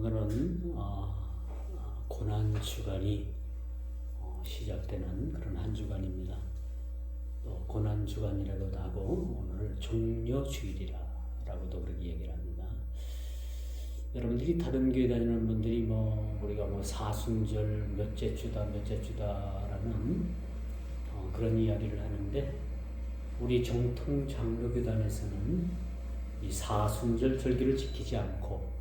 그런 고난 주간이 시작되는 그런 한 주간입니다. 또 고난 주간이라고도 하고 오늘 종려 주일이라고도 그렇게 얘기를 합니다. 여러분들이 다른 교회 다니는 분들이 우리가 사순절 몇째 주다라는 그런 이야기를 하는데, 우리 정통 장로교단에서는 이 사순절 절기를 지키지 않고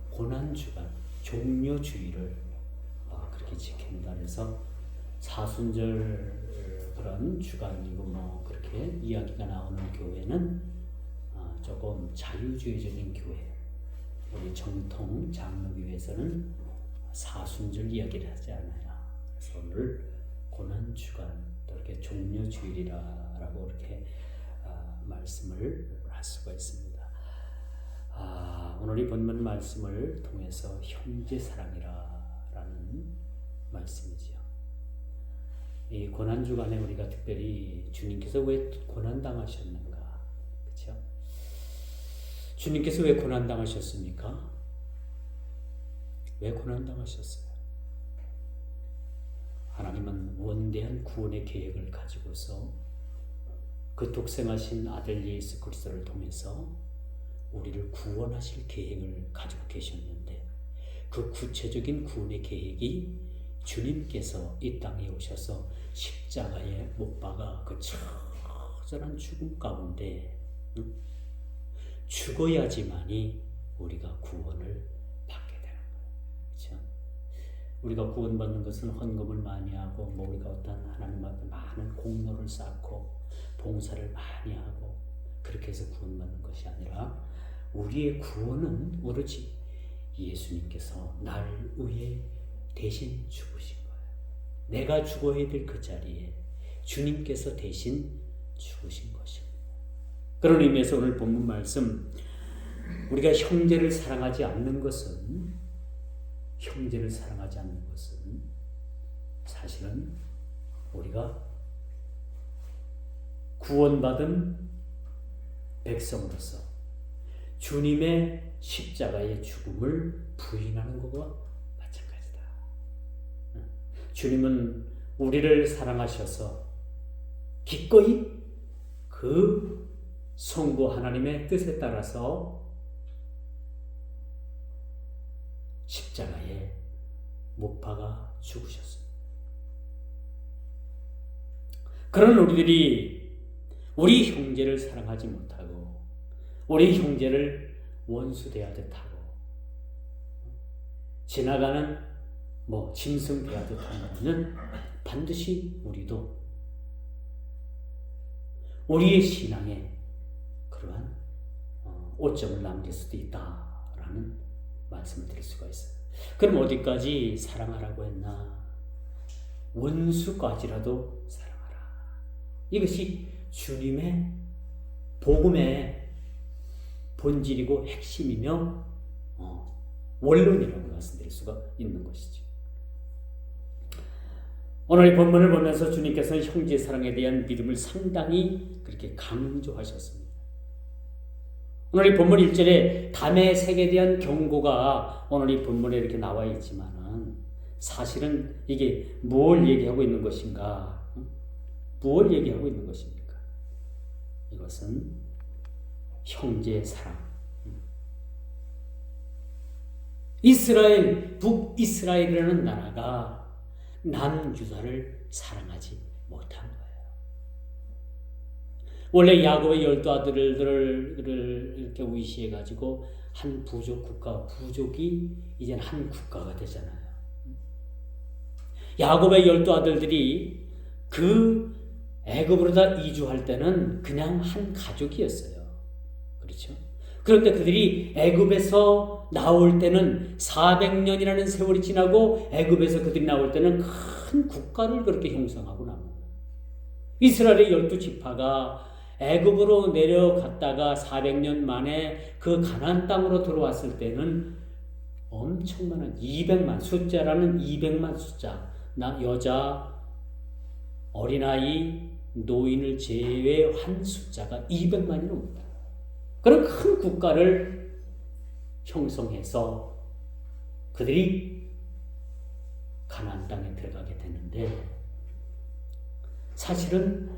고난 주간, 종려 주일을 그렇게 지킨다. 그래서 사순절 그런 주간이고 그렇게 이야기가 나오는 교회는 조금 자유주의적인 교회. 우리 정통 장로교회에서는 사순절 이야기를 하지 않아요. 그래서 오늘 고난 주간, 또 이렇게 종려 주일이라고 이렇게 말씀을 할 수가 있습니다. 오늘 이 본문 말씀을 통해서 형제 사랑이라는 말씀이지요. 이 고난 주간에 우리가 특별히 주님께서 왜 고난 당하셨는가, 그렇죠? 주님께서 왜 고난 당하셨습니까? 왜 고난 당하셨어요? 하나님은 원대한 구원의 계획을 가지고서 그 독생하신 아들 예수 그리스도를 통해서 우리를 구원하실 계획을 가지고 계셨는데, 그 구체적인 구원의 계획이 주님께서 이 땅에 오셔서 십자가에 못 박아 그 처절한 죽음 가운데 죽어야지만이 우리가 구원을 받게 되는 거예요. 그렇죠? 우리가 구원받는 것은 헌금을 많이 하고 우리가 어떤 하나님 앞에 많은 공로를 쌓고 봉사를 많이 하고 그렇게 해서 구원받는 것이 아니라, 우리의 구원은 오로지 예수님께서 날 위해 대신 죽으신 거예요. 내가 죽어야 될 그 자리에 주님께서 대신 죽으신 것입니다. 그런 의미에서 오늘 본문 말씀, 우리가 형제를 사랑하지 않는 것은 사실은 우리가 구원받은 백성으로서 주님의 십자가의 죽음을 부인하는 것과 마찬가지다. 주님은 우리를 사랑하셔서 기꺼이 그 성부 하나님의 뜻에 따라서 십자가에 못 박아 죽으셨습니다. 그런 우리들이 우리 형제를 사랑하지 못하고 우리 형제를 원수 대하듯 하고 지나가는 짐승 대하듯 하면 반드시 우리도 우리의 신앙에 그러한 오점을 남길 수도 있다라는 말씀을 드릴 수가 있어요. 그럼 어디까지 사랑하라고 했나? 원수까지라도 사랑하라. 이것이 주님의 복음의 본질이고 핵심이며 원론이라고 말씀드릴 수가 있는 것이죠. 오늘 이 본문을 보면서 주님께서는 형제 사랑에 대한 믿음을 상당히 그렇게 강조하셨습니다. 오늘 이 본문 1절에 담의 색에 대한 경고가 오늘 이 본문에 이렇게 나와 있지만은, 사실은 이게 뭘 얘기하고 있는 것인가? 뭘 얘기하고 있는 것입니까? 이것은 형제의 사랑. 북이스라엘이라는 나라가 남유다를 사랑하지 못한 거예요. 원래 야곱의 12아들들을 이렇게 위시해가지고 한 부족이 이제는 한 국가가 되잖아요. 야곱의 12아들들이 그 애굽으로다 이주할 때는 그냥 한 가족이었어요. 그렇죠? 그런데 그들이 애굽에서 나올 때는 400년이라는 세월이 지나고 애굽에서 그들이 나올 때는 큰 국가를 그렇게 형성하고 나온 거예요. 이스라엘의 12지파가 애굽으로 내려갔다가 400년 만에 그 가나안 땅으로 들어왔을 때는 엄청난 200만, 숫자라는 200만 숫자, 여자, 어린아이, 노인을 제외한 숫자가 200만이 넘는다. 그런 큰 국가를 형성해서 그들이 가나안 땅에 들어가게 되는데 사실은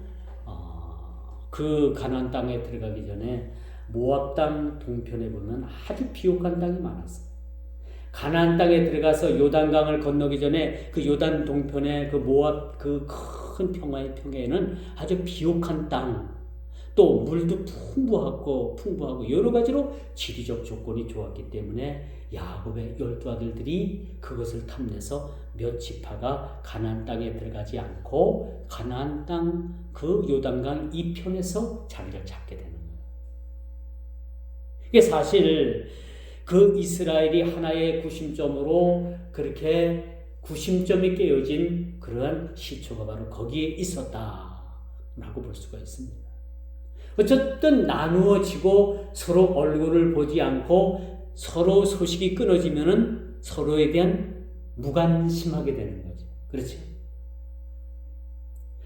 그 가나안 땅에 들어가기 전에 모압 땅 동편에 보면 아주 비옥한 땅이 많았어요. 가나안 땅에 들어가서 요단강을 건너기 전에 그 요단 동편의 그 모압 그 큰 평야의 평야에는 아주 비옥한 땅, 또 물도 풍부하고 여러 가지로 지리적 조건이 좋았기 때문에 야곱의 12아들들이 그것을 탐내서 몇 지파가 가나안 땅에 들어가지 않고 가나안 땅 그 요단강 이편에서 자리를 잡게 되는 거예요. 이게 사실 그 이스라엘이 하나의 구심점으로 그렇게 구심점이 깨어진 그러한 시초가 바로 거기에 있었다라고 볼 수가 있습니다. 어쨌든 나누어지고 서로 얼굴을 보지 않고 서로 소식이 끊어지면은 서로에 대한 무관심하게 되는 거죠. 그렇죠?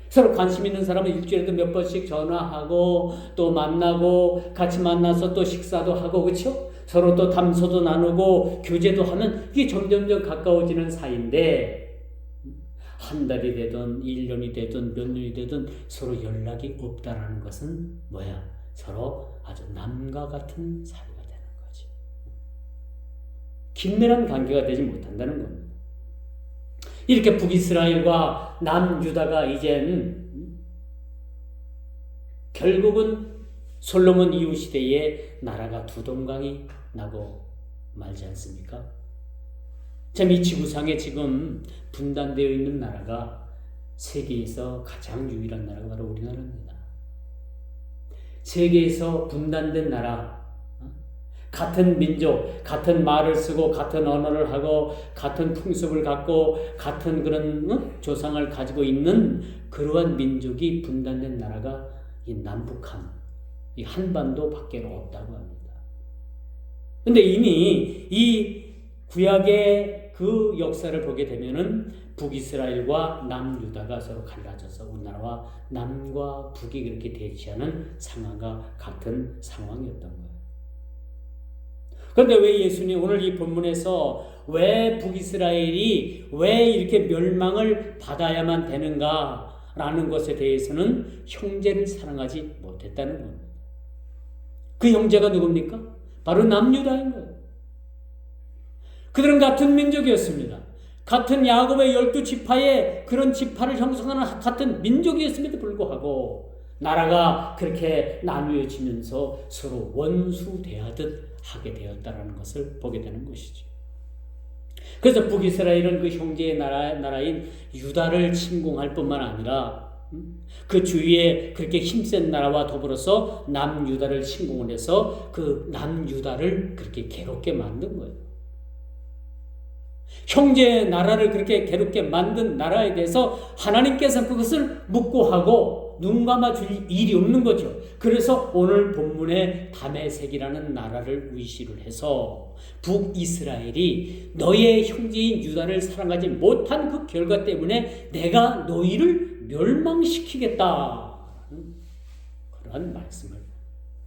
서로 관심 있는 사람은 일주일에도 몇 번씩 전화하고 또 만나고 같이 만나서 또 식사도 하고 그렇죠? 서로 또 담소도 나누고 교제도 하면 이게 점점점 가까워지는 사이인데 한 달이 되든 1년이 되든 몇 년이 되든 서로 연락이 없다라는 것은 뭐야? 서로 아주 남과 같은 사이가 되는 거지. 긴밀한 관계가 되지 못한다는 겁니다. 이렇게 북이스라엘과 남유다가 이젠 결국은 솔로몬 이후 시대에 나라가 두 동강이 나고 말지 않습니까? 참 이 지구상에 지금 분단되어 있는 나라가 세계에서 가장 유일한 나라가 바로 우리나라입니다. 세계에서 분단된 나라, 같은 민족, 같은 말을 쓰고 같은 언어를 하고 같은 풍습을 갖고 같은 그런 조상을 가지고 있는 그러한 민족이 분단된 나라가 이 남북한, 이 한반도 밖에 없다고 합니다. 근데 이미 이 구약의 그 역사를 보게 되면은 북이스라엘과 남유다가 서로 갈라져서 우리나라와 남과 북이 그렇게 대치하는 상황과 같은 상황이었던 거예요. 그런데 왜 예수님 오늘 이 본문에서 왜 북이스라엘이 왜 이렇게 멸망을 받아야만 되는가라는 것에 대해서는 형제를 사랑하지 못했다는 겁니다. 그 형제가 누굽니까? 바로 남유다인 거예요. 그들은 같은 민족이었습니다. 같은 야곱의 12지파의 그런 지파를 형성하는 같은 민족이었음에도 불구하고 나라가 그렇게 나누어지면서 서로 원수대하듯 하게 되었다는 것을 보게 되는 것이죠. 그래서 북이스라엘은 그 형제의 나라인 유다를 침공할 뿐만 아니라 그 주위에 그렇게 힘센 나라와 더불어서 남유다를 침공을 해서 그 남유다를 그렇게 괴롭게 만든 거예요. 형제의 나라를 그렇게 괴롭게 만든 나라에 대해서 하나님께서 그것을 묵고하고 눈 감아줄 일이 없는 거죠. 그래서 오늘 본문에 다메섹이라는 나라를 위시를 해서 북이스라엘이 너의 형제인 유다를 사랑하지 못한 그 결과 때문에 내가 너희를 멸망시키겠다. 그런 말씀을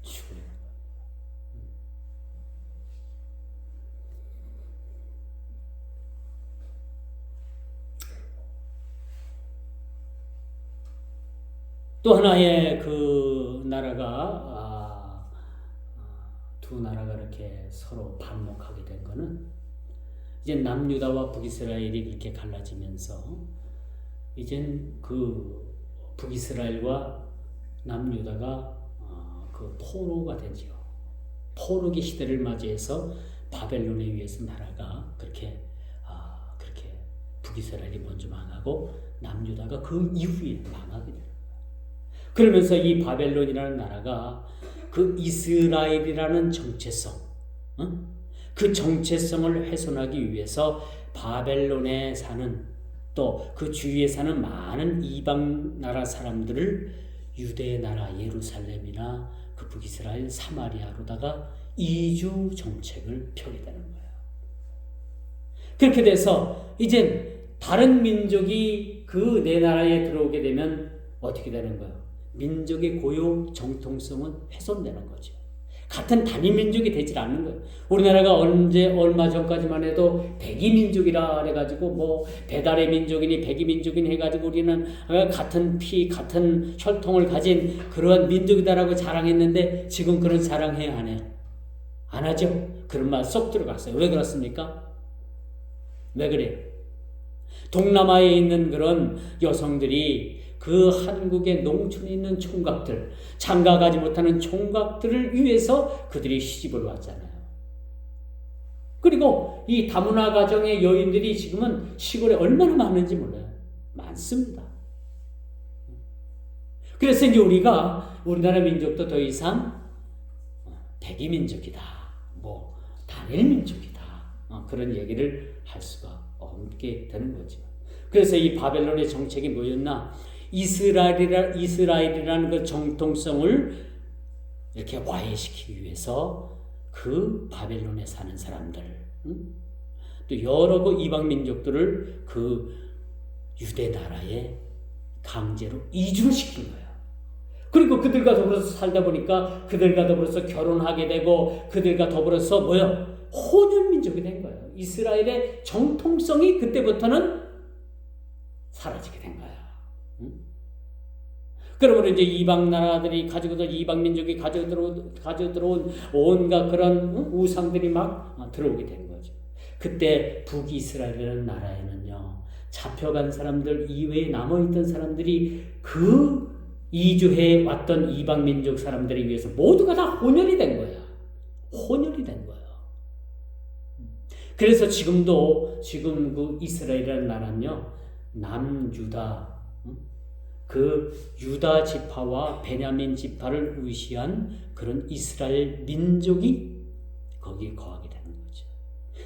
주고 있는 거예요. 또 하나의 그 나라가 두 나라가 이렇게 서로 반목하게 된 거는 이제 남유다와 북이스라엘이 그렇게 갈라지면서 이젠 그 북이스라엘과 남유다가 그 포로가 되죠. 포로기 시대를 맞이해서 바벨론에 의해서 나라가 그렇게 북이스라엘이 먼저 망하고 남유다가 그 이후에 망하게 돼요. 그러면서 이 바벨론이라는 나라가 그 이스라엘이라는 정체성, 그 정체성을 훼손하기 위해서 바벨론에 사는 또 그 주위에 사는 많은 이방 나라 사람들을 유대 나라 예루살렘이나 그 북이스라엘 사마리아로다가 이주 정책을 펴게 되는 거예요. 그렇게 돼서 이제 다른 민족이 그 내 나라에 들어오게 되면 어떻게 되는 거예요? 민족의 고유 정통성은 훼손되는 거죠. 같은 단위 민족이 되질 않는 거예요. 우리나라가 얼마 전까지만 해도 백이 민족이라 그래가지고 뭐 배달의 민족이니 백이 민족이니 해가지고 우리는 같은 피, 같은 혈통을 가진 그러한 민족이다라고 자랑했는데 지금 그런 자랑해야 안 해요? 안 하죠? 그런 말 쏙 들어갔어요. 왜 그렇습니까? 왜 그래요? 동남아에 있는 그런 여성들이 그 한국의 농촌에 있는 총각들, 장가가지 못하는 총각들을 위해서 그들이 시집을 왔잖아요. 그리고 이 다문화 가정의 여인들이 지금은 시골에 얼마나 많은지 몰라요. 많습니다. 그래서 이제 우리나라 민족도 더 이상 백이 민족이다, 뭐 단일 민족이다, 그런 얘기를 할 수가 없게 되는 거죠. 그래서 이 바벨론의 정책이 뭐였나? 이스라엘이라는 그 정통성을 이렇게 와해시키기 위해서 그 바벨론에 사는 사람들, 또 여러 그 이방 민족들을 그 유대 나라에 강제로 이주를 시킨 거예요. 그리고 그들과 더불어서 살다 보니까 그들과 더불어서 결혼하게 되고 그들과 더불어서 혼혈 민족이 된 거예요. 이스라엘의 정통성이 그때부터는 사라지게 된 거예요. 그러므로 이제 이방 나라들이 이방 민족이 가져 들어온 온갖 그런 우상들이 막 들어오게 된 거죠. 그때 북이스라엘이라는 나라에는요, 잡혀간 사람들 이외에 남아있던 사람들이 그 이주해 왔던 이방 민족 사람들에 위해서 모두가 다 혼혈이 된 거야. 혼혈이 된 거예요. 그래서 지금 그 이스라엘이라는 나라는요, 남유다, 그 유다 지파와 베냐민 지파를 의시한 그런 이스라엘 민족이 거기에 거하게 되는 거죠.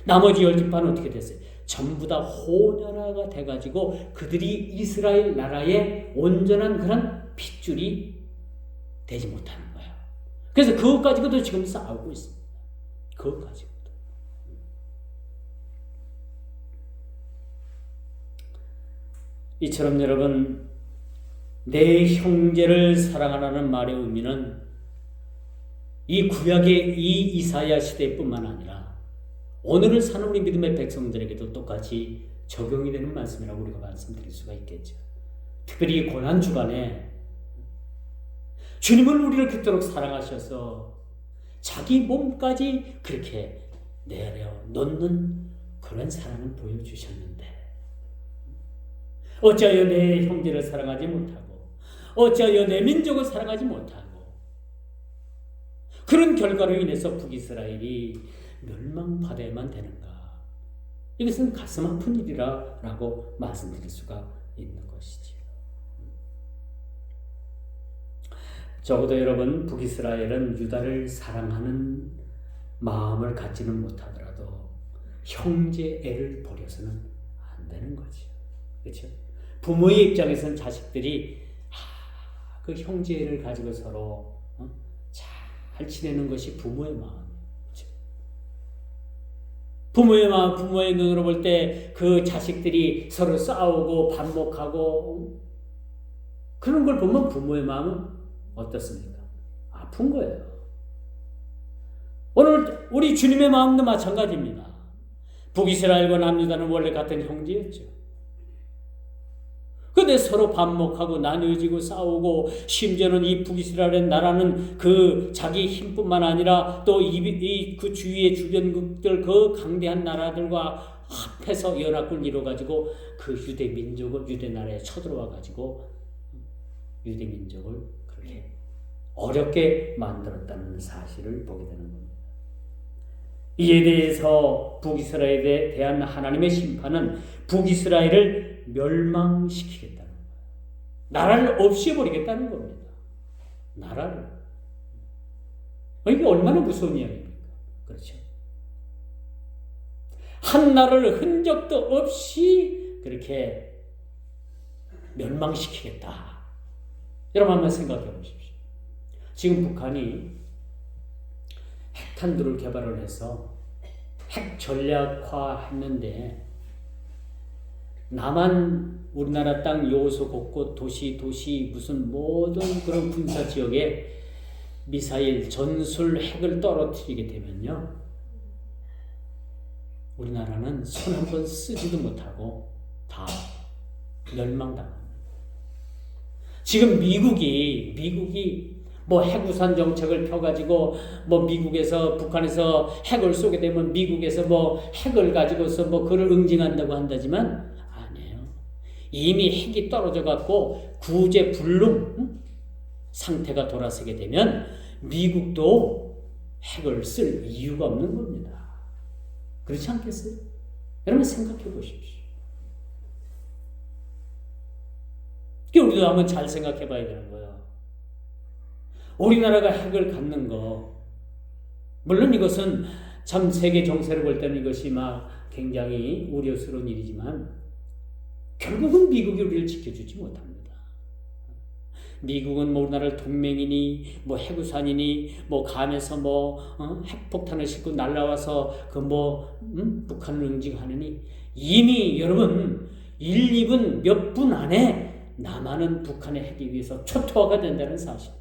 나머지 10지파는 어떻게 됐어요? 전부 다 혼혈화가 돼가지고 그들이 이스라엘 나라의 온전한 그런 핏줄이 되지 못하는 거예요. 그래서 그것 가지고도 지금 싸우고 있습니다. 그것 가지고도. 이처럼 여러분, 내 형제를 사랑하라는 말의 의미는 이 구약의 이 이사야 시대뿐만 아니라 오늘을 사는 우리 믿음의 백성들에게도 똑같이 적용이 되는 말씀이라고 우리가 말씀드릴 수가 있겠죠. 특별히 고난 주간에 주님은 우리를 그토록 사랑하셔서 자기 몸까지 그렇게 내려놓는 그런 사랑을 보여주셨는데 어찌하여 내 형제를 사랑하지 못하고 어찌하여 내 민족을 사랑하지 못하고 그런 결과로 인해서 북이스라엘이 멸망받아야만 되는가? 이것은 가슴 아픈 일이라고 말씀드릴 수가 있는 것이지요. 적어도 여러분, 북이스라엘은 유다를 사랑하는 마음을 갖지는 못하더라도 형제 애를 버려서는 안 되는 거죠. 그렇죠? 부모의 입장에서는 자식들이 그 형제를 가지고 서로 잘 지내는 것이 부모의 마음이에요. 그렇죠? 부모의 눈으로 볼 때 그 자식들이 서로 싸우고 반목하고 그런 걸 보면 부모의 마음은 어떻습니까? 아픈 거예요. 오늘 우리 주님의 마음도 마찬가지입니다. 북이스라엘과 남유다는 원래 같은 형제였죠. 근데 서로 반목하고 나뉘어지고 싸우고 심지어는 이 북이스라엘 나라는 그 자기 힘뿐만 아니라 또 그 주위의 주변국들 그 강대한 나라들과 합해서 연합을 이뤄가지고 그 유대 민족을 유대 나라에 쳐들어와가지고 유대 민족을 그렇게 어렵게 만들었다는 사실을 보게 되는 겁니다. 이에 대해서 북이스라엘에 대한 하나님의 심판은 북이스라엘을 멸망시키겠다는 거예요. 나라를 없애버리겠다는 겁니다. 나라를. 이게 얼마나 무서운 이야기입니까? 그렇죠? 한 나라를 흔적도 없이 그렇게 멸망시키겠다. 여러분 한번 생각해 보십시오. 지금 북한이 핵탄두를 개발을 해서 핵 전략화 했는데 남한 우리나라 땅 요소 곳곳 도시 무슨 모든 그런 군사 지역에 미사일, 전술, 핵을 떨어뜨리게 되면요, 우리나라는 손 한 번 쓰지도 못하고 다 멸망당합니다. 지금 미국이 뭐 핵우산 정책을 펴가지고 뭐 미국에서 북한에서 핵을 쏘게 되면 미국에서 뭐 핵을 가지고서 뭐 그를 응징한다고 한다지만 아니에요. 이미 핵이 떨어져 갖고 구제 불능 상태가 돌아서게 되면 미국도 핵을 쓸 이유가 없는 겁니다. 그렇지 않겠어요? 여러분 생각해 보십시오. 우리도 한번 잘 생각해 봐야 되는 거예요. 우리나라가 핵을 갖는 거, 물론 이것은 참 세계 정세를 볼 때는 이것이 막 굉장히 우려스러운 일이지만 결국은 미국이 우리를 지켜주지 못합니다. 미국은 뭐 우리나라를 동맹이니 뭐 핵우산이니 뭐 감에서 뭐 핵폭탄을 싣고 날라와서 그 북한을 응징하느니 이미 여러분 1, 2분 몇 분 안에 남한은 북한의 핵에 의해서 초토화가 된다는 사실이에요.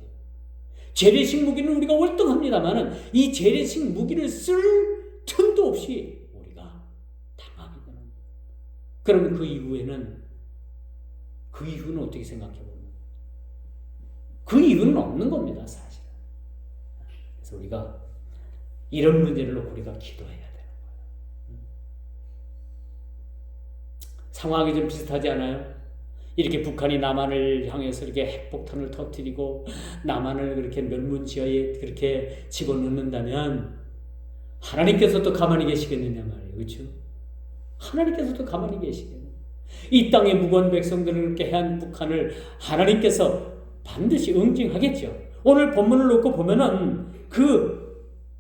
재래식 무기는 우리가 월등합니다만은 이 재래식 무기를 쓸 틈도 없이 우리가 당하게 되는 거예요. 그러면 그 이후는 어떻게 생각해 보면 그 이유는 없는 겁니다, 사실은. 그래서 우리가 이런 문제를 놓고 우리가 기도해야 되는 거예요. 상황이 좀 비슷하지 않아요? 이렇게 북한이 남한을 향해서 이렇게 핵폭탄을 터뜨리고 남한을 그렇게 멸문지하에 그렇게 집어넣는다면 하나님께서도 가만히 계시겠느냐 말이에요. 그렇죠? 하나님께서도 가만히 계시겠느냐. 이 땅의 무고한 백성들을 그렇게 한 북한을 하나님께서 반드시 응징하겠죠. 오늘 본문을 놓고 보면은 그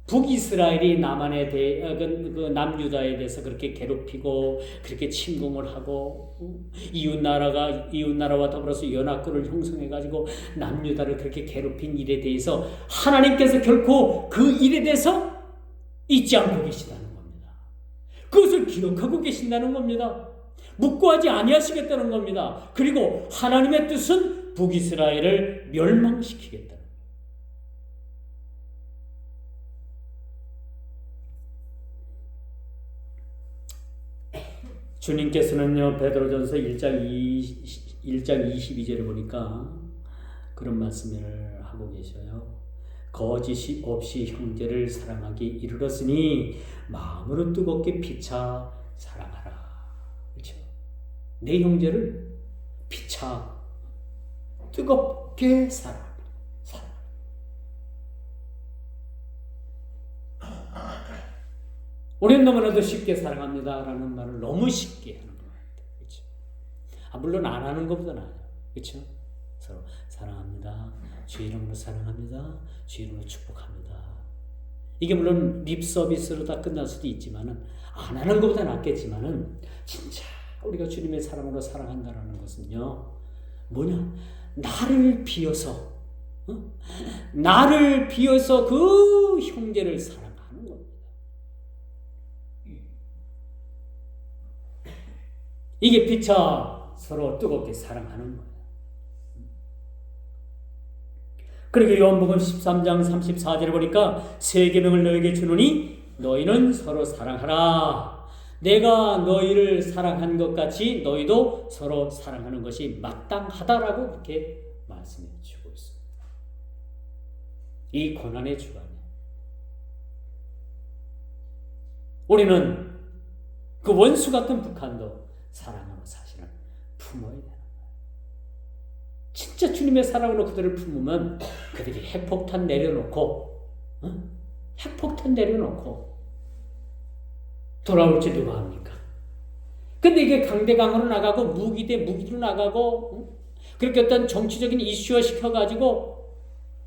북이스라엘이 남한에 대해 그 남유다에 대해서 그렇게 괴롭히고 그렇게 침공을 하고 이웃나라와 더불어서 연합군을 형성해 가지고 남유다를 그렇게 괴롭힌 일에 대해서 하나님께서 결코 그 일에 대해서 잊지 않고 계시다는 겁니다. 그것을 기억하고 계신다는 겁니다. 묵고하지 아니하시겠다는 겁니다. 그리고 하나님의 뜻은 북이스라엘을 멸망시키겠다. 주님께서는요, 베드로전서 1장 22절을 보니까 그런 말씀을 하고 계셔요. 거짓이 없이 형제를 사랑하기 이르렀으니 마음으로 뜨겁게 피차 사랑하라. 그렇죠? 내 형제를 피차 뜨겁게 사랑. 우리는 너무나도 쉽게 사랑합니다라는 말을 너무 쉽게 하는 것 같아요. 그렇죠? 물론 안 하는 것보다 나아요. 그렇죠? 서로 사랑합니다. 주 이름으로 사랑합니다. 주 이름으로 축복합니다. 이게 물론 립 서비스로 다 끝날 수도 있지만은 안 하는 것보다 낫겠지만은 진짜 우리가 주님의 사랑으로 사랑한다라는 것은요, 뭐냐? 나를 비워서 그 형제를 사랑하는 겁니다. 이게 피차 서로 뜨겁게 사랑하는 거예요. 그리고 요한복음 13장 34절에 보니까 새 계명을 너에게 주노니 너희는 서로 사랑하라. 내가 너희를 사랑한 것 같이 너희도 서로 사랑하는 것이 마땅하다라고 그렇게 말씀해 주고 있습니다. 이 고난의 주간에 우리는 그 원수 같은 북한도 사랑으로 사실은 품어야 되는 거예요. 진짜 주님의 사랑으로 그들을 품으면 그들이 핵폭탄 내려놓고 돌아올지 누가 합니까? 근데 이게 강대강으로 나가고 무기 대 무기로 나가고 그렇게 어떤 정치적인 이슈화 시켜가지고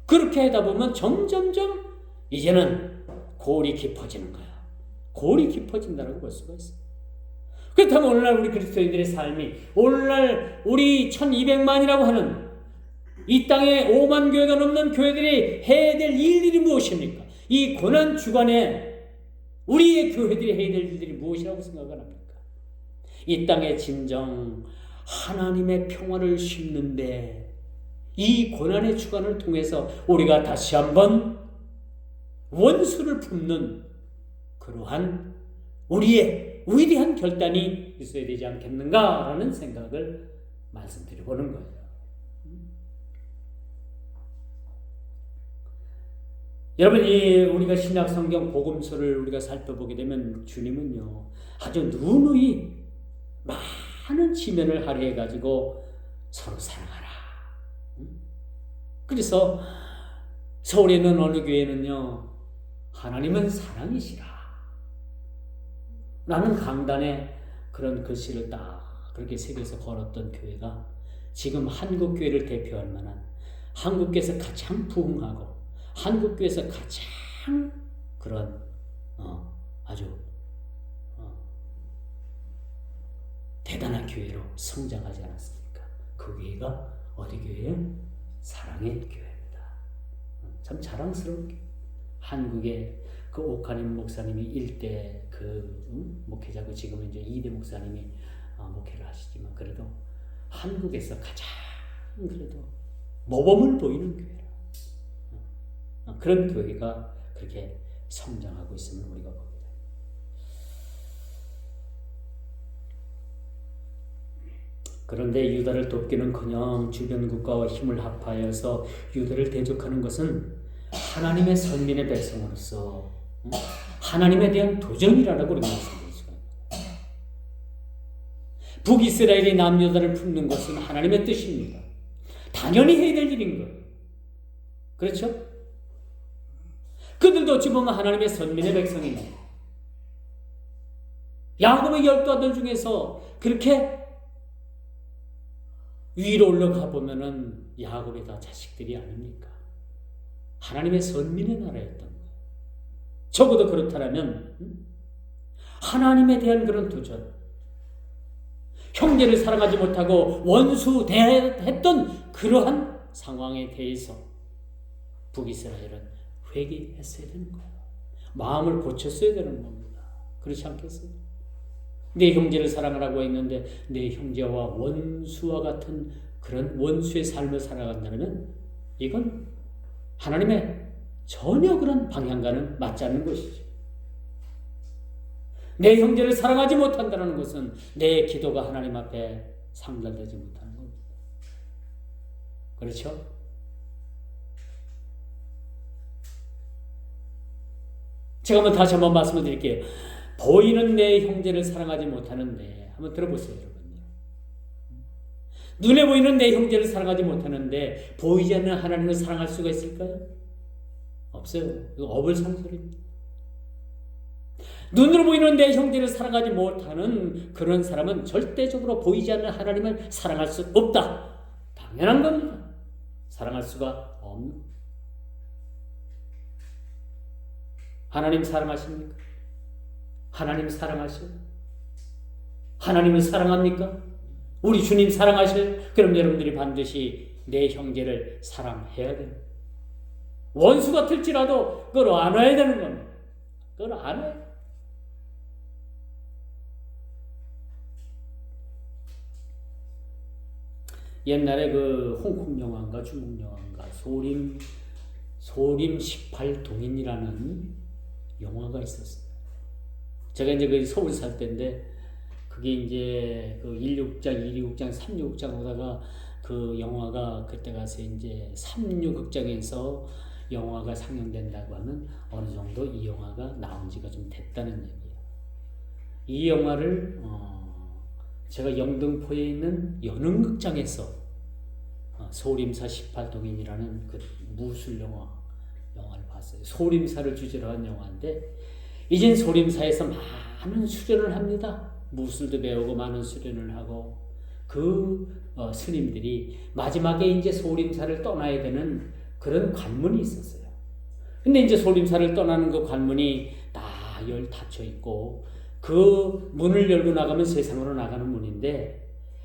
그렇게 하다 보면 점점점 이제는 골이 깊어지는 거야. 골이 깊어진다고 볼 수가 있어요. 그렇다면 오늘날 우리 그리스도인들의 삶이 오늘날 우리 1200만이라고 하는 이 땅에 5만 교회가 넘는 교회들이 해야 될 일들이 무엇입니까? 이 고난 주간에 우리의 교회들이 해야 될 일들이 무엇이라고 생각을 합니까? 이 땅의 진정 하나님의 평화를 심는데 이 고난의 주간을 통해서 우리가 다시 한번 원수를 품는 그러한 우리의 위대한 결단이 있어야 되지 않겠는가라는 생각을 말씀드려보는 거예요. 여러분, 우리가 신약 성경 복음서를 우리가 살펴보게 되면 주님은요 아주 누누이 많은 지면을 할애해 가지고 서로 사랑하라. 그래서 서울에 있는 어느 교회는요 하나님은 사랑이시라 라는 강단에 그런 글씨를 딱 그렇게 새겨서 걸었던 교회가 지금 한국 교회를 대표할 만한 한국교회에서 가장 부흥하고 한국교회에서 가장 그런 아주 대단한 교회로 성장하지 않았습니까? 그 교회가 어디 교회예요? 사랑의 교회입니다. 참 자랑스러운 교회. 한국의 그 오카님 목사님이 1대 그 목회자고 지금은 이제 2대 목사님이 목회를 하시지만 그래도 한국에서 가장 그래도 모범을 보이는 교회라. 그런 교회가 그렇게 성장하고 있음을 우리가 봅니다. 그런데 유다를 돕기는커녕 주변 국가와 힘을 합하여서 유다를 대적하는 것은 하나님의 선민의 백성으로서 하나님에 대한 도전이라고 우리가 말씀드릴 수가 있습니다. 북이스라엘이 남유다를 품는 것은 하나님의 뜻입니다. 당연히 해야 될 일인 거예요. 그렇죠? 그들도 어찌 보면 하나님의 선민의 백성입니다. 야곱의 12 아들 중에서 그렇게 위로 올라가 보면은 야곱의 다 자식들이 아닙니까? 하나님의 선민의 나라였던 거예요. 적어도 그렇다면 하나님에 대한 그런 도전, 형제를 사랑하지 못하고 원수 대했던 그러한 상황에 대해서 북이스라엘은 회개했어야 되는 거예요. 마음을 고쳤어야 되는 겁니다. 그렇지 않겠어요? 내 형제를 사랑하라고 했는데 내 형제와 원수와 같은 그런 원수의 삶을 살아간다면 이건 하나님의 전혀 그런 방향과는 맞지 않는 것이죠. 내 형제를 사랑하지 못한다는 것은 내 기도가 하나님 앞에 상달되지 못하는 겁니다. 그렇죠? 제가 다시 한번 말씀을 드릴게요. 보이는 내 형제를 사랑하지 못하는데, 한번 들어보세요, 여러분요. 눈에 보이는 내 형제를 사랑하지 못하는데 보이지 않는 하나님을 사랑할 수가 있을까요? 없어요. 이거 어불성설입니다. 눈으로 보이는 내 형제를 사랑하지 못하는 그런 사람은 절대적으로 보이지 않는 하나님을 사랑할 수 없다. 당연한 겁니다. 사랑할 수가 없는. 하나님 사랑하십니까? 하나님 사랑하셔요? 하나님을 사랑합니까? 우리 주님 사랑하셔요? 그럼 여러분들이 반드시 내 형제를 사랑해야 돼요. 원수 같을지라도 그걸 안아야 되는 겁니다. 그걸 안아야 돼요. 옛날에 그 홍콩 영화인가 중국 영화인가 소림 18동인이라는 영화가 있었어요. 제가 이제 그 서울 살 때인데 그게 이제 그 16장, 2류극장, 3류극장 오다가 그 영화가 그때 가서 이제 3류극장에서 영화가 상영된다고 하면 어느 정도 이 영화가 나온 지가 좀 됐다는 얘기예요. 이 영화를 제가 영등포에 있는 연흥극장에서 소림사 18동인이라는 그 무술 영화를 봤어요. 소림사를 주제로 한 영화인데 이젠 소림사에서 많은 수련을 합니다. 무술도 배우고 많은 수련을 하고 그 스님들이 마지막에 이제 소림사를 떠나야 되는 그런 관문이 있었어요. 근데 이제 소림사를 떠나는 그 관문이 다 닫혀 있고 그 문을 열고 나가면 세상으로 나가는 문인데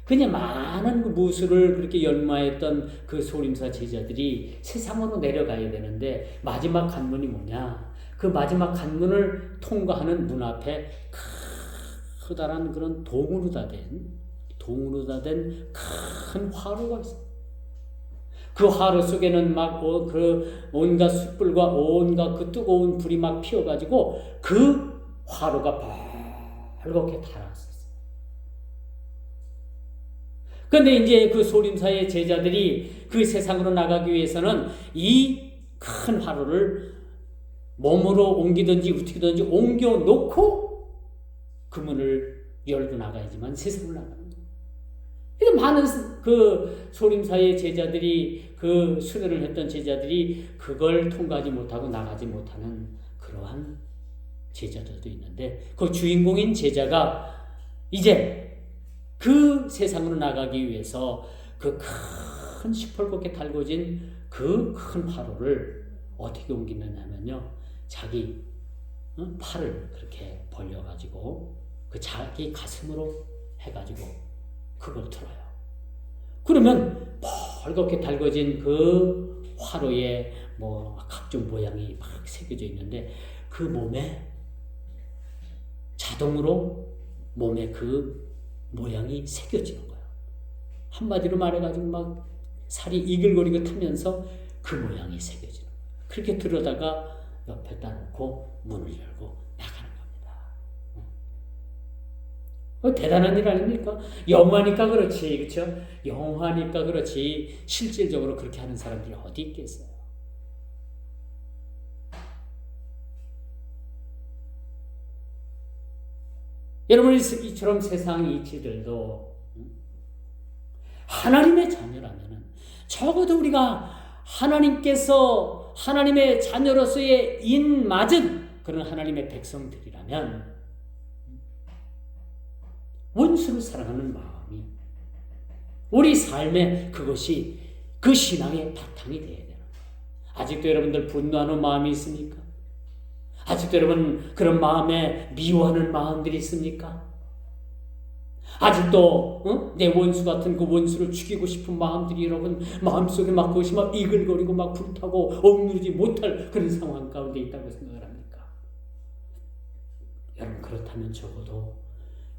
그냥 많은 그 무술을 그렇게 연마했던 그 소림사 제자들이 세상으로 내려가야 되는데 마지막 관문이 뭐냐? 그 마지막 관문을 통과하는 문 앞에 커다란 그런 동으로 다 된 큰 화로가 있어요. 그 화로 속에는 막 그 온갖 숯불과 온갖 그 뜨거운 불이 막 피어가지고 그 화로가 벌겋게 달았었어요. 그런데 이제 그 소림사의 제자들이 그 세상으로 나가기 위해서는 이 큰 화로를 몸으로 옮기든지 어떻게든지 옮겨 놓고 그 문을 열고 나가야지만 세상을 나가는 거예요. 그러니까 많은 그 소림사의 제자들이 그 수련을 했던 제자들이 그걸 통과하지 못하고 나가지 못하는 그러한 제자들도 있는데 그 주인공인 제자가 이제 그 세상으로 나가기 위해서 그 큰 시뻘겋게 달궈진 그 큰 화로를 어떻게 옮기느냐면요, 자기 팔을 그렇게 벌려가지고 그 자기 가슴으로 해가지고 그걸 들어요. 그러면 벌겋게 달궈진 그 화로에 뭐 각종 모양이 막 새겨져 있는데 그 몸에 자동으로 몸에 그 모양이 새겨지는 거예요. 한마디로 말해가지고 막 살이 이글거리고 타면서 그 모양이 새겨지는 거예요. 그렇게 들어다가 옆에다 놓고 문을 열고 나가는 겁니다. 대단한 일 아닙니까? 영화니까 그렇지, 그렇죠? 영화니까 그렇지 실질적으로 그렇게 하는 사람들이 어디 있겠어요? 여러분, 이처럼 세상 이치들도 하나님의 자녀라면 적어도 우리가 하나님께서 하나님의 자녀로서의 인맞은 그런 하나님의 백성들이라면 원수를 사랑하는 마음이 우리 삶에 그것이 그 신앙의 바탕이 되어야 되는 거예요. 아직도 여러분들 분노하는 마음이 있습니까? 아직도 여러분 그런 마음에 미워하는 마음들이 있습니까? 아직도 내 원수 같은 그 원수를 죽이고 싶은 마음들이 여러분 마음속에 막 그것이 막 이글거리고 막 불타고 억누르지 못할 그런 상황 가운데 있다고 생각을 합니까? 여러분 그렇다면 적어도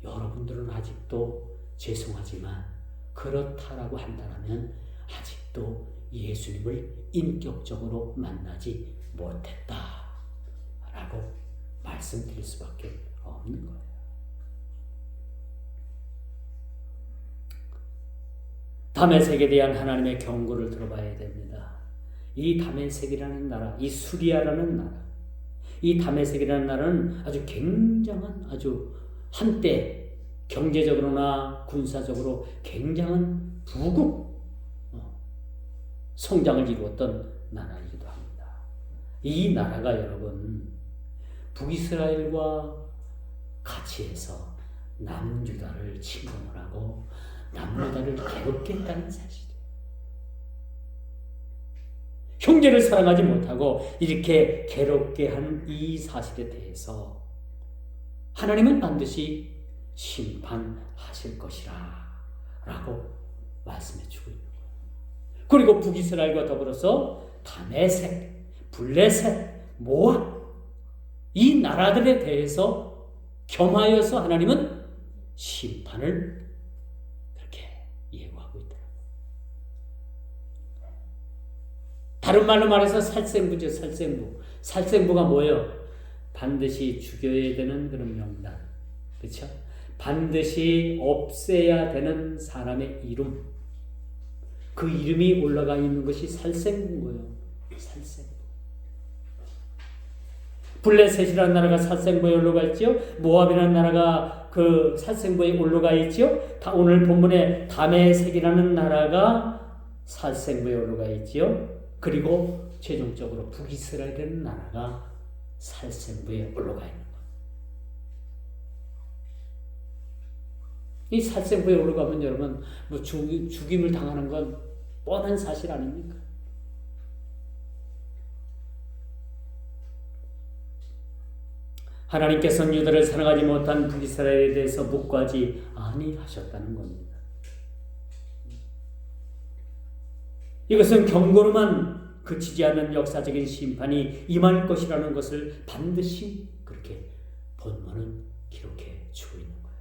여러분들은 아직도 죄송하지만 그렇다라고 한다면 아직도 예수님을 인격적으로 만나지 못했다라고 말씀드릴 수밖에 없는 거예요. 다메섹에 대한 하나님의 경고를 들어봐야 됩니다. 이 다메섹이라는 나라, 이 수리아라는 나라, 이 다메섹이라는 나라는 아주 굉장한 아주 한때 경제적으로나 군사적으로 굉장한 부국 성장을 이루었던 나라이기도 합니다. 이 나라가 여러분 북이스라엘과 같이 해서 남유다를 침공을 하고 남유다를 괴롭게 했다는 사실이에요. 형제를 사랑하지 못하고 이렇게 괴롭게 한 이 사실에 대해서 하나님은 반드시 심판하실 것이라 라고 말씀해 주고 있는 거예요. 그리고 북이스라엘과 더불어서 다메섹, 블레셋, 모압 이 나라들에 대해서 겸하여서 하나님은 심판을 그렇게 예고하고 있다. 다른 말로 말해서 살생부죠. 살생부. 살생부가 뭐예요? 반드시 죽여야 되는 그런 명단. 그렇죠? 반드시 없애야 되는 사람의 이름. 그 이름이 올라가 있는 것이 살생부인 거예요. 살생부. 블레셋이라는 나라가 살생부에 올라가 있죠. 모압이라는 나라가 그 살생부에 올라가 있죠. 오늘 본문에 다메섹이라는 나라가 살생부에 올라가 있죠. 그리고 최종적으로 북이스라엘이라는 나라가 살생부에 올라가 있는 거예요. 이 살생부에 올라가면 여러분 뭐 죽임을 당하는 건 뻔한 사실 아닙니까? 하나님께서는 유다를 사랑하지 못한 북이스라엘에 대해서 묵과지 아니하셨다는 겁니다. 이것은 경고로만 그치지 않는 역사적인 심판이 임할 것이라는 것을 반드시 그렇게 본문은 기록해 주고 있는 거예요.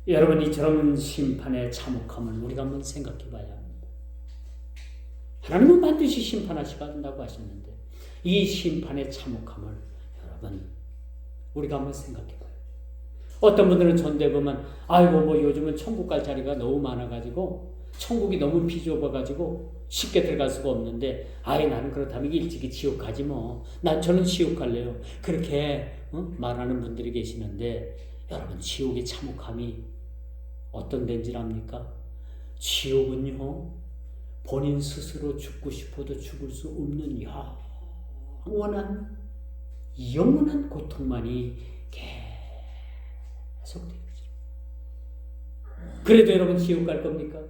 여러분, 이처럼 심판의 참혹함을 우리가 한번 생각해 봐야 합니다. 하나님은 반드시 심판하시간다고 하셨는데 이 심판의 참혹함을 여러분 우리가 한번 생각해 봐요. 어떤 분들은 전대 보면 아이고 뭐 요즘은 천국 갈 자리가 너무 많아가지고 천국이 너무 비좁아가지고 쉽게 들어갈 수가 없는데 아이 나는 그렇다면 일찍이 지옥 가지 뭐. 저는 지옥 갈래요. 그렇게 말하는 분들이 계시는데 여러분 지옥의 참혹함이 어떤 데인지 압니까? 지옥은요 본인 스스로 죽고 싶어도 죽을 수 없는 영원한 고통만이 계속되죠. 그래도 여러분 지옥 갈 겁니까?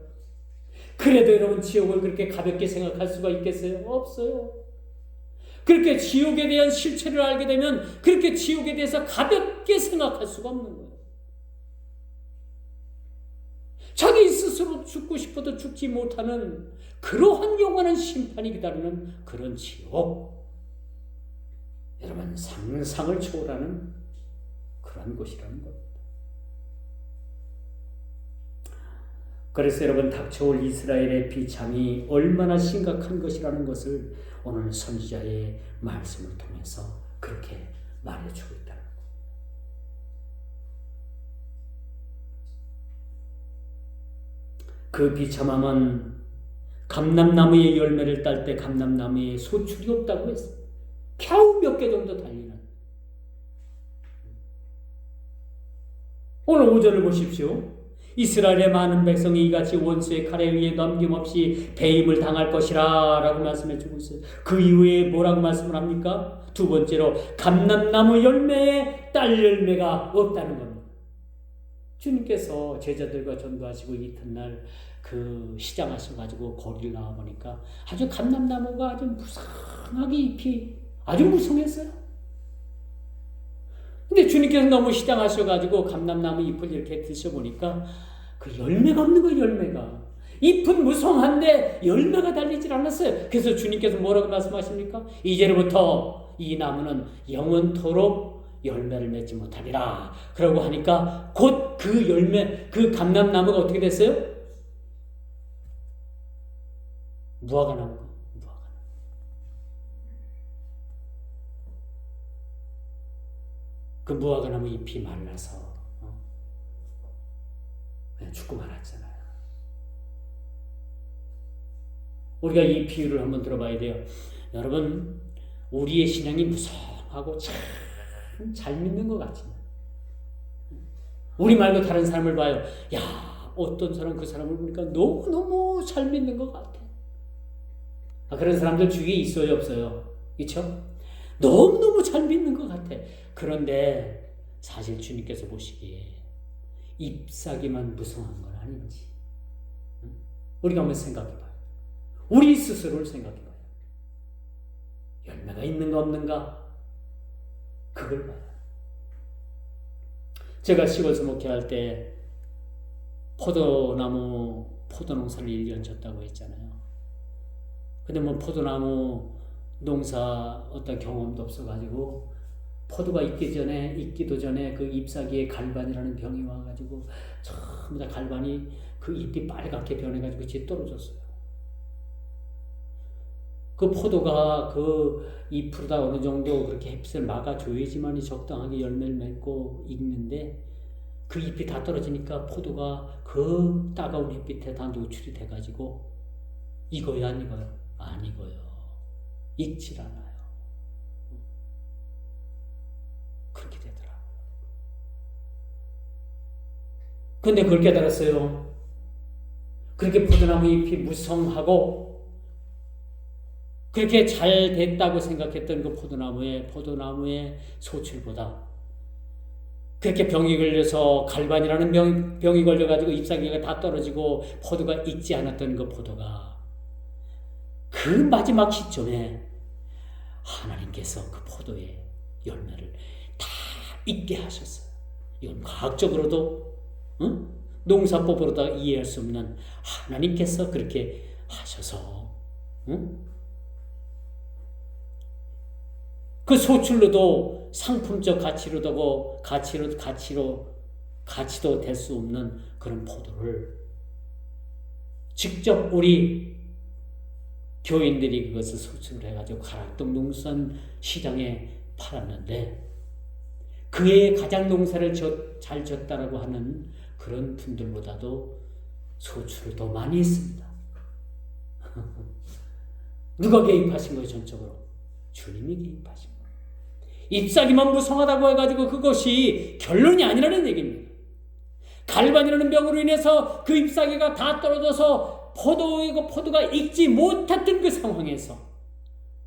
그래도 여러분 지옥을 그렇게 가볍게 생각할 수가 있겠어요? 없어요. 그렇게 지옥에 대한 실체를 알게 되면 그렇게 지옥에 대해서 가볍게 생각할 수가 없는 거예요. 자기 스스로 죽고 싶어도 죽지 못하는 그러한 영원한 심판이 기다리는 그런 지옥. 여러분 상상을 초월하는 그런 곳이라는 겁니다. 그래서 여러분 닥쳐올 이스라엘의 비참이 얼마나 심각한 것이라는 것을 오늘 선지자의 말씀을 통해서 그렇게 말해주고 있다는 거예요. 그 비참함은 감람나무의 열매를 딸 때 감람나무에 소출이 없다고 했어요. 겨우 몇 개 정도 달리는. 오늘 5절을 보십시오. 이스라엘의 많은 백성이 이같이 원수의 칼에 의해 넘김없이 배임을 당할 것이라 라고 말씀해 주고 있어요. 그 이후에 뭐라고 말씀을 합니까? 두 번째로 감람나무 열매에 딸 열매가 없다는 겁니다. 주님께서 제자들과 전도하시고 이튿날 그 시장 하셔가지고 거리를 나와보니까 아주 감람나무가 아주 무성하게 잎이 아주 무성했어요. 근데 주님께서 너무 시장하셔가지고 감람나무 잎을 이렇게 드셔보니까 그 열매가 없는 거예요. 열매가. 잎은 무성한데 열매가 달리질 않았어요. 그래서 주님께서 뭐라고 말씀하십니까? 이제부터 이 나무는 영원토록 열매를 맺지 못하리라. 그러고 하니까 곧 그 열매, 그 감람나무가 어떻게 됐어요? 무화과 나무가. 그 무화과 나무 잎이 말라서 그냥 죽고 말았잖아요. 우리가 이 비유를 한번 들어봐야 돼요. 여러분, 우리의 신앙이 무성하고 참 잘 믿는 것 같습니다. 우리 말고 다른 사람을 봐요. 야, 어떤 사람 그 사람을 보니까 너무너무 잘 믿는 것 같아. 그런 사람들 주위에 있어요, 없어요? 그렇죠? 너무너무 잘 믿는 것 같아. 그런데 사실 주님께서 보시기에 잎사귀만 무성한 건 아닌지 우리가 한번 생각해봐요. 우리 스스로를 생각해봐요. 열매가 있는가 없는가 그걸 봐요. 제가 시골에서 목회할 때 포도농사를 1년 졌다고 했잖아요. 근데 뭐 포도나무 농사 어떤 경험도 없어가지고 포도가 익기도 전에 그 잎사귀에 갈반이라는 병이 와가지고 전부 다 갈반이 그 잎이 빨갛게 변해가지고 뒤에 떨어졌어요. 그 포도가 그 잎으로다 어느 정도 그렇게 햇빛을 막아줘야지만이 적당하게 열매를 맺고 익는데 그 잎이 다 떨어지니까 포도가 그 따가운 햇빛에 다 노출이 돼가지고 익어요, 안 익어요? 안 익어요. 익질 않아요. 그렇게 되더라고요. 근데 그걸 깨달았어요. 그렇게 포도나무 잎이 무성하고 그렇게 잘 됐다고 생각했던 그 포도나무의 소출보다 그렇게 병이 걸려서 갈반이라는 병이 걸려가지고 잎사귀가 다 떨어지고 포도가 익지 않았던 그 포도가 그 마지막 시점에 하나님께서 그 포도의 열매를 다 익게 하셨어요. 이건 과학적으로도 농사법으로도 이해할 수 없는 하나님께서 그렇게 하셔서 그 소출로도 상품적 가치로 가치도 될 수 없는 그런 포도를 직접 우리 교인들이 그것을 수출을 해가지고 가락동 농수산 시장에 팔았는데 그의 가장 농사를 잘 졌다라고 하는 그런 분들보다도 소출을 더 많이 했습니다. 누가 개입하신 거예요? 전적으로 주님이 개입하신 거예요. 잎사귀만 무성하다고 해가지고 그것이 결론이 아니라는 얘기입니다. 갈반이라는 병으로 인해서 그 잎사귀가 다 떨어져서 포도가 익지 못했던 그 상황에서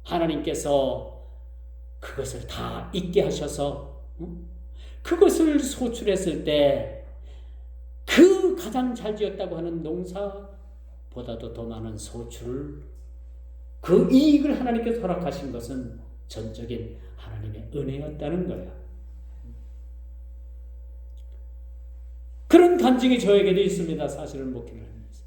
하나님께서 그것을 다 익게 하셔서 그것을 소출했을 때 그 가장 잘 지었다고 하는 농사보다도 더 많은 소출, 그 이익을 하나님께서 허락하신 것은 전적인 하나님의 은혜였다는 거예요. 그런 간증이 저에게도 있습니다. 사실은 목회를 하면서.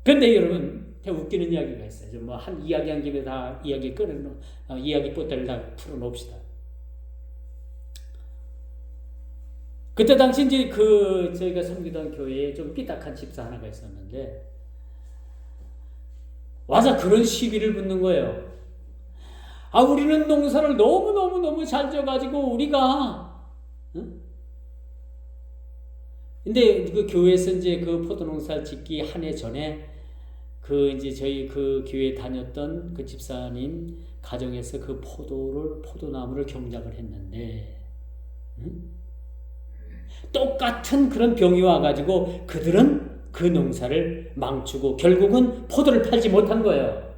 그런데 여러분, 되게 웃기는 이야기가 있어요. 뭐 한 이야기 한 김에 다 이야기 이야기 뽀대를 다 풀어놓읍시다. 그때 당시 이제 저희가 섬기던 교회에 좀 삐딱한 집사 하나가 있었는데 와서 그런 시비를 붙는 거예요. 우리는 농사를 너무 잘 지어가지고 우리가, 근데 그 교회에서 이제 그 포도농사 짓기 한 해 전에 이제 저희 그 교회 다녔던 그 집사님 가정에서 그 포도나무를 경작을 했는데, 똑같은 그런 병이 와가지고 그들은 그 농사를 망치고 결국은 포도를 팔지 못한 거예요.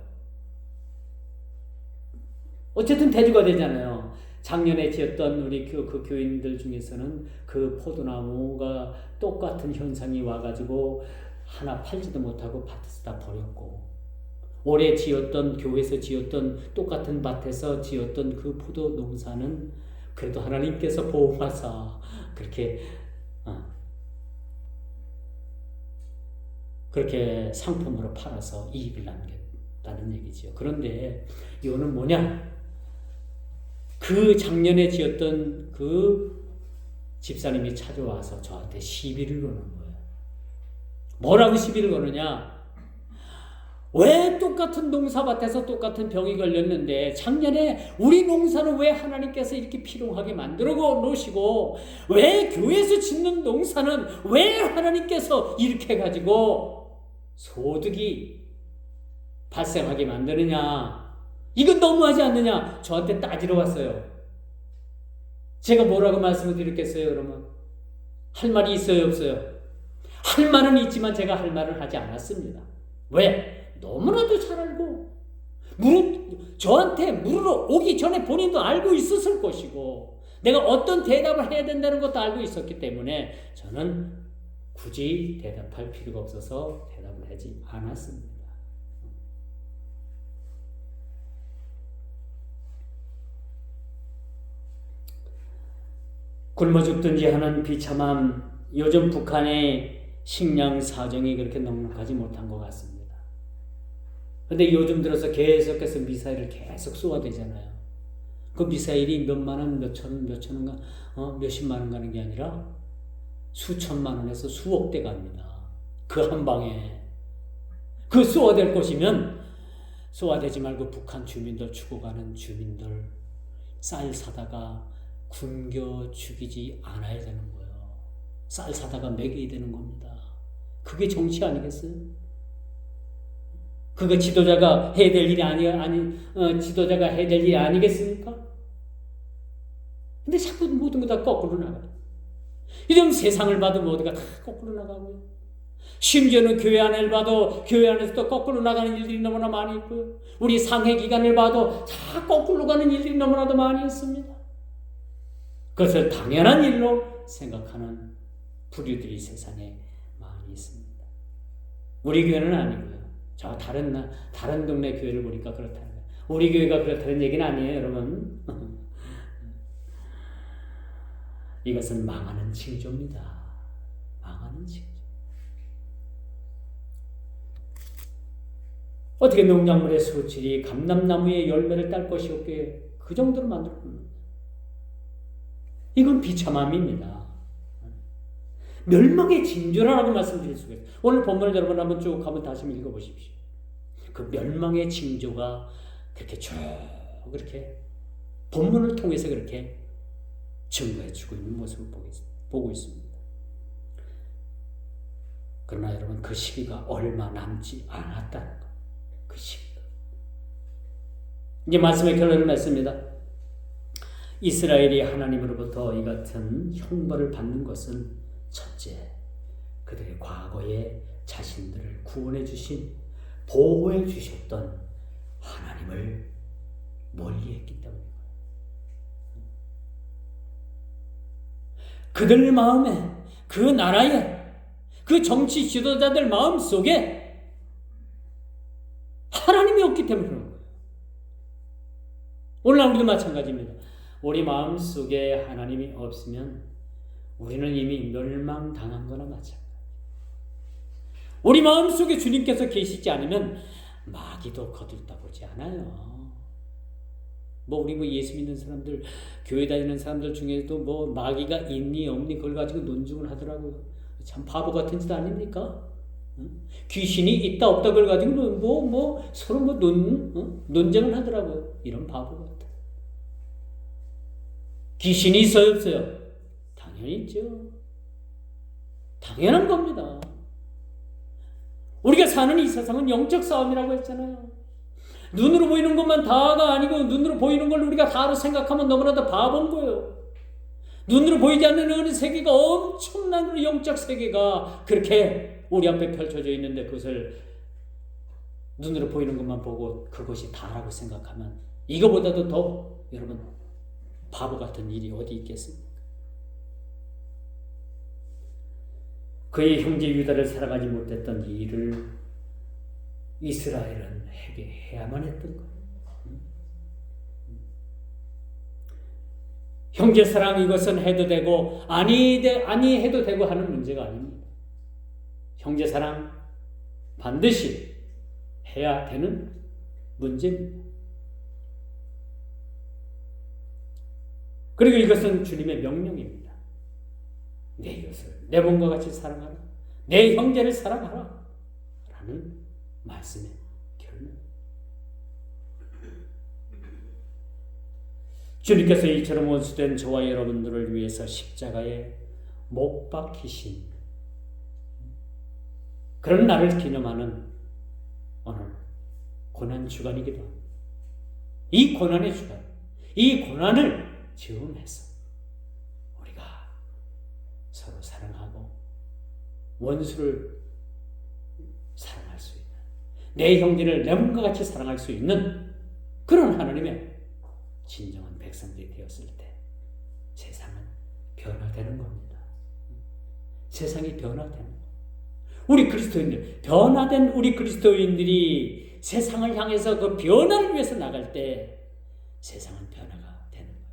어쨌든 대주가 되잖아요. 작년에 지었던 우리 그 교인들 중에서는 그 포도나무가 똑같은 현상이 와가지고 하나 팔지도 못하고 밭에서 다 버렸고, 올해 교회에서 지었던 똑같은 밭에서 지었던 그 포도 농사는 그래도 하나님께서 보호하사 그렇게 상품으로 팔아서 이익을 남겼다는 얘기죠. 그런데 이거는 뭐냐? 그 작년에 지었던 그 집사님이 찾아와서 저한테 시비를 거는 거예요. 뭐라고 시비를 거느냐? 왜 똑같은 농사밭에서 똑같은 병이 걸렸는데 작년에 우리 농사는 왜 하나님께서 이렇게 피롱하게 만들어 놓으시고 왜 교회에서 짓는 농사는 왜 하나님께서 이렇게 해가지고 소득이 발생하게 만드느냐? 이건 너무하지 않느냐? 저한테 따지러 왔어요. 제가 뭐라고 말씀을 드렸겠어요, 여러분? 할 말이 있어요, 없어요? 할 말은 있지만 제가 할 말을 하지 않았습니다. 왜? 너무나도 잘 알고 저한테 물으러 오기 전에 본인도 알고 있었을 것이고 내가 어떤 대답을 해야 된다는 것도 알고 있었기 때문에 저는 굳이 대답할 필요가 없어서 대답을 하지 않았습니다. 굶어 죽든지 하는 비참함, 요즘 북한의 식량 사정이 그렇게 넉넉하지 못한 것 같습니다. 근데 요즘 들어서 계속해서 미사일을 계속 쏘아대잖아요. 그 미사일이 몇만 원, 몇천 원, 몇십만 원 가는 게 아니라 수천만 원에서 수억 대 갑니다. 그 한 방에. 그 쏘아댈 것이면 쏘아대지 말고 북한 주민들, 죽어가는 주민들 쌀 사다가 굶겨 죽이지 않아야 되는 거예요. 쌀 사다가 먹여야 되는 겁니다. 그게 정치 아니겠어요? 그거 지도자가 해야 될 일이 지도자가 해야 될 일이 아니겠습니까? 근데 자꾸 모든 거 다 거꾸로 나가요. 이런 세상을 봐도 모두가 다 거꾸로 나가고요. 심지어는 교회 안을 봐도 교회 안에서도 거꾸로 나가는 일들이 너무나 많이 있고요. 우리 상해 기관을 봐도 다 거꾸로 가는 일들이 너무나도 많이 있습니다. 그것을 당연한 일로 생각하는 부류들이 세상에 많이 있습니다. 우리 교회는 아니고요. 저 다른 동네 교회를 보니까 그렇다는 거예요. 우리 교회가 그렇다는 얘기는 아니에요, 여러분. 이것은 망하는 징조입니다. 망하는 징조. 어떻게 농작물의 수질이 감람나무의 열매를 딸 것이 없게 그 정도로 만들었습니다. 이건 비참함입니다. 멸망의 징조라고 말씀드릴 수가 있어요. 오늘 본문을 여러분 한번 쭉 한번 다시 읽어보십시오. 그 멸망의 징조가 그렇게 쭉 그렇게 본문을 통해서 그렇게 증거해주고 있는 모습을 보고 있습니다. 그러나 여러분 그 시기가 얼마 남지 않았다는 것. 그 시기가. 이제 말씀의 결론을 맺습니다. 이스라엘이 하나님으로부터 이 같은 형벌을 받는 것은 첫째, 그들의 과거에 자신들을 구원해 주신, 보호해 주셨던 하나님을 멀리했기 때문입니다. 그들 마음에, 그 나라에, 그 정치 지도자들 마음 속에 하나님이 없기 때문에 그런 거예요. 오늘날 우리도 마찬가지입니다. 우리 마음 속에 하나님이 없으면 우리는 이미 멸망당한 거나 마찬가지예요. 우리 마음 속에 주님께서 계시지 않으면 마귀도 거들떠보지 않아요. 우리 예수 믿는 사람들, 교회 다니는 사람들 중에도 마귀가 있니 없니 그걸 가지고 논증을 하더라고요. 참 바보 같은 짓 아닙니까? 귀신이 있다 없다 그걸 가지고 서로 논쟁을 하더라고요. 이런 바보 같아. 귀신이 있어요 없어요? 당연히 있죠. 당연한 겁니다. 우리가 사는 이 세상은 영적 싸움이라고 했잖아요. 눈으로 보이는 것만 다가 아니고 눈으로 보이는 걸 우리가 다로 생각하면 너무나도 바본 거예요. 눈으로 보이지 않는 어느 세계가, 엄청난 영적 세계가 그렇게 우리 앞에 펼쳐져 있는데 그것을 눈으로 보이는 것만 보고 그것이 다라고 생각하면 이거보다도 더 여러분 바보 같은 일이 어디 있겠습니까? 그의 형제 유다를 사랑하지 못했던 이 일을 이스라엘은 해야만 했던 거예요. 형제 사랑 이것은 해도 되고 아니 해도 되고 하는 문제가 아닙니다. 형제 사랑 반드시 해야 되는 문제입니다. 그리고 이것은 주님의 명령입니다. 내 이웃을 내 몸과 같이 사랑하라. 내 형제를 사랑하라. 라는 말씀의 결론. 주님께서 이처럼 원수된 저와 여러분들을 위해서 십자가에 못 박히신 그런 날을 기념하는 오늘 고난 주간이기도 합니다. 이 고난의 주간, 이 고난을 즈음해서 우리가 서로 사랑하고 원수를 사랑할 수 있는, 내 형제를 내 몸과 같이 사랑할 수 있는 그런 하나님의 진정한 백성들이 되었을 때 세상은 변화되는 겁니다. 세상이 변화되는 겁니다. 우리 그리스도인들, 변화된 우리 그리스도인들이 세상을 향해서 그 변화를 위해서 나갈 때 세상은 변화가 되는 거예요.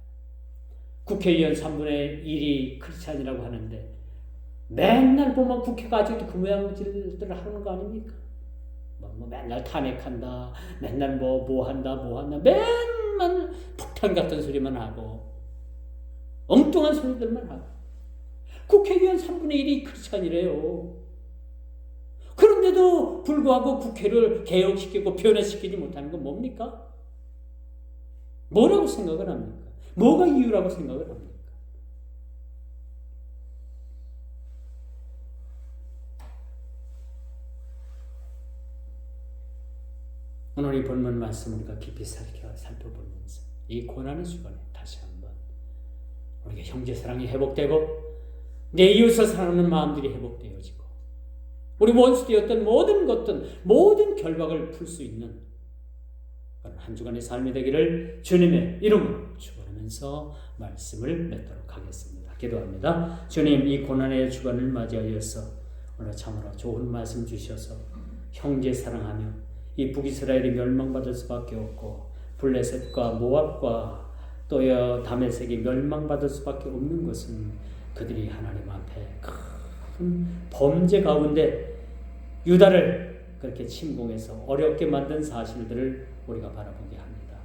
국회의원 3분의 1이 크리스찬이라고 하는데 맨날 보면 국회가 아직도 그 모양들을 하는 거 아닙니까? 맨날 탄핵한다, 맨날 뭐 한다, 맨날 폭탄 같은 소리만 하고 엉뚱한 소리들만 하고 국회의원 3분의 1이 크리스찬이래요. 그런데도 불구하고 국회를 개혁시키고 변화시키지 못하는 건 뭡니까? 뭐라고 생각을 합니까? 뭐가 이유라고 생각을 합니까? 오늘 이 본문 말씀 우리가 깊이 살펴보면서 이 고난의 주간에 다시 한번 우리가 형제 사랑이 회복되고 내 이웃을 사랑하는 마음들이 회복되어지고 우리 원수되었던 모든 것들, 모든 결박을 풀 수 있는 그런 한 주간의 삶이 되기를 주님의 이름으로 축원하면서 말씀을 맺도록 하겠습니다. 기도합니다. 주님, 이 고난의 주간을 맞이하여서 오늘 참으로 좋은 말씀 주셔서 형제 사랑하며 이 북이스라엘이 멸망받을 수밖에 없고 블레셋과 모압과 또 다메섹이 멸망받을 수밖에 없는 것은 그들이 하나님 앞에 큰 범죄 가운데 유다를 그렇게 침공해서 어렵게 만든 사실들을 우리가 바라보게 합니다.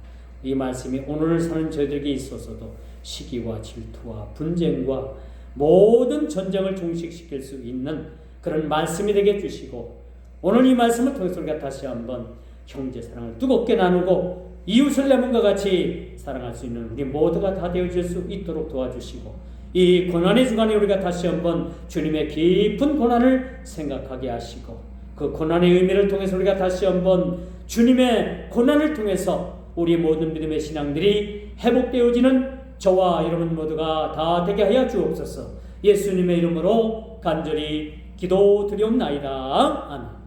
이 말씀이 오늘 사는 저희들에게 있어서도 시기와 질투와 분쟁과 모든 전쟁을 종식시킬 수 있는 그런 말씀이 되게 해주시고, 오늘 이 말씀을 통해서 우리가 다시 한번 형제 사랑을 뜨겁게 나누고 이웃을 내 몸과 같이 사랑할 수 있는 우리 모두가 다 되어질 수 있도록 도와주시고, 이 고난의 주간에 우리가 다시 한번 주님의 깊은 고난을 생각하게 하시고, 그 고난의 의미를 통해서 우리가 다시 한번 주님의 고난을 통해서 우리 모든 믿음의 신앙들이 회복되어지는 저와 여러분 모두가 다 되게 하여 주옵소서. 예수님의 이름으로 간절히 기도드리옵나이다. 아멘.